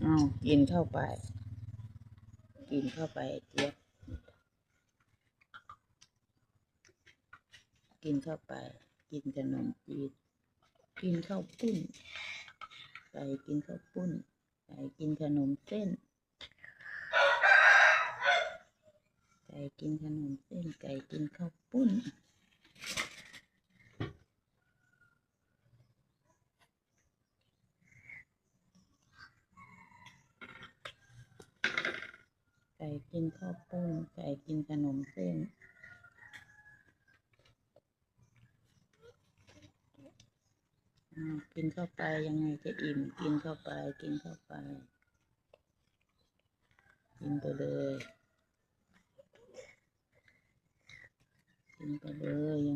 อ้าวกินเข้าไปกินเข้าไปเจี๊ยบกินเข้าไปกินขนมจีนกินข้าวปุ้นไก่กินข้าวปุ้นไก่กินขนมเส้นไก่กินขนมเส้นไก่กินข้าวปุ้นไก่กินข้าวปุ้นไก่กินขนมเส้นกินเข้าไปยังไงจะอิ่มกินเข้าไปกินเข้าไปกินไปเลยกินไปเลย